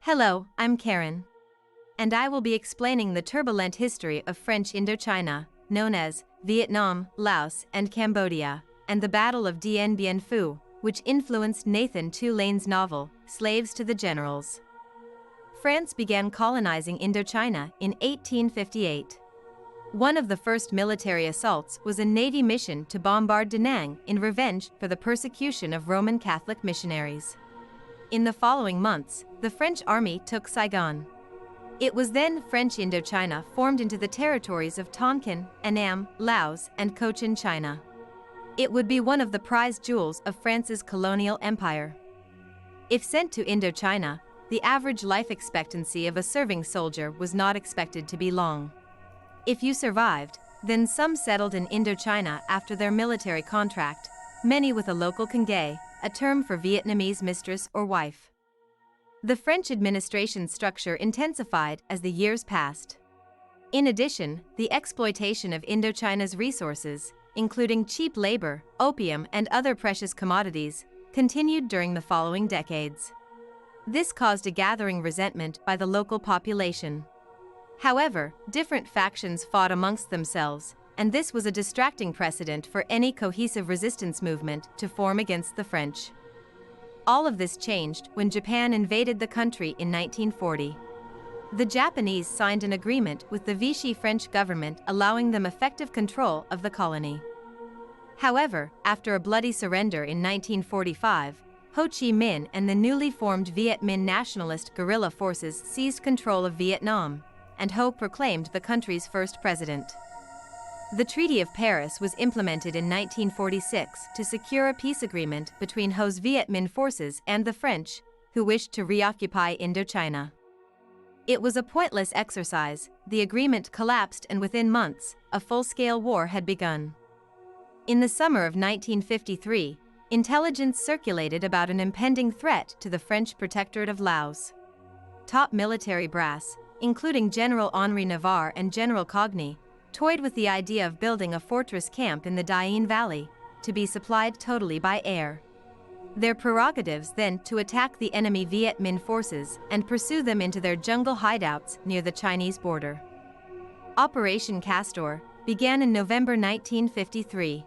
Hello, I'm Karen. And I will be explaining the turbulent history of French Indochina, known as Vietnam, Laos, and Cambodia, and the Battle of Dien Bien Phu, which influenced Nathan Tulane's novel, Slaves to the Generals. France began colonizing Indochina in 1858. One of the first military assaults was a Navy mission to bombard Da Nang in revenge for the persecution of Roman Catholic missionaries. In the following months, the French army took Saigon. It was then French Indochina formed into the territories of Tonkin, Annam, Laos, and Cochin China. It would be one of the prized jewels of France's colonial empire. If sent to Indochina, the average life expectancy of a serving soldier was not expected to be long. If you survived, then some settled in Indochina after their military contract, many with a local kangay, a term for Vietnamese mistress or wife. The French administration structure intensified as the years passed. In addition, the exploitation of Indochina's resources, including cheap labor, opium, and other precious commodities, continued during the following decades. This caused a gathering resentment by the local population. However, different factions fought amongst themselves, and this was a distracting precedent for any cohesive resistance movement to form against the French. All of this changed when Japan invaded the country in 1940. The Japanese signed an agreement with the Vichy French government allowing them effective control of the colony. However, after a bloody surrender in 1945, Ho Chi Minh and the newly formed Viet Minh nationalist guerrilla forces seized control of Vietnam, and Ho proclaimed the country's first president. The Treaty of Paris was implemented in 1946 to secure a peace agreement between Ho's Viet Minh forces and the French, who wished to reoccupy Indochina. It was a pointless exercise, the agreement collapsed, and within months, a full-scale war had begun. In the summer of 1953, intelligence circulated about an impending threat to the French Protectorate of Laos. Top military brass, including General Henri Navarre and General Cogny, toyed with the idea of building a fortress camp in the Dien Valley, to be supplied totally by air. Their prerogatives then to attack the enemy Viet Minh forces and pursue them into their jungle hideouts near the Chinese border. Operation Castor began in November 1953.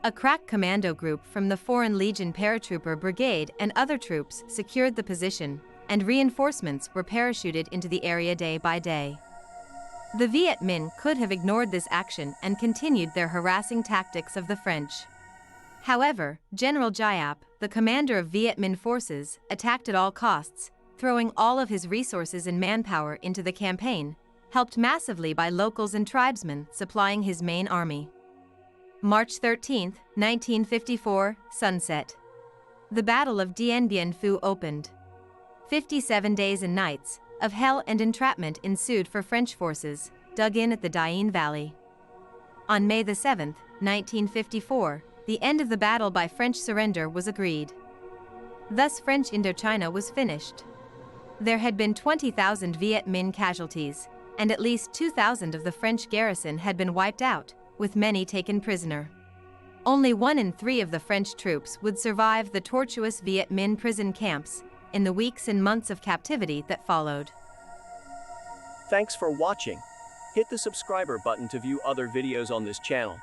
A crack commando group from the Foreign Legion Paratrooper Brigade and other troops secured the position, and reinforcements were parachuted into the area day by day. The Viet Minh could have ignored this action and continued their harassing tactics of the French. However, General Giap, the commander of Viet Minh forces, attacked at all costs, throwing all of his resources and manpower into the campaign, helped massively by locals and tribesmen supplying his main army. March 13, 1954, sunset. The Battle of Dien Bien Phu opened. 57 days and nights of hell and entrapment ensued for French forces, dug in at the Dien Valley. On May 7, 1954, the end of the battle by French surrender was agreed. Thus French Indochina was finished. There had been 20,000 Viet Minh casualties, and at least 2,000 of the French garrison had been wiped out, with many taken prisoner. Only 1 in 3 of the French troops would survive the tortuous Viet Minh prison camps in the weeks and months of captivity that followed. Thanks for watching. Hit the subscriber button to view other videos on this channel.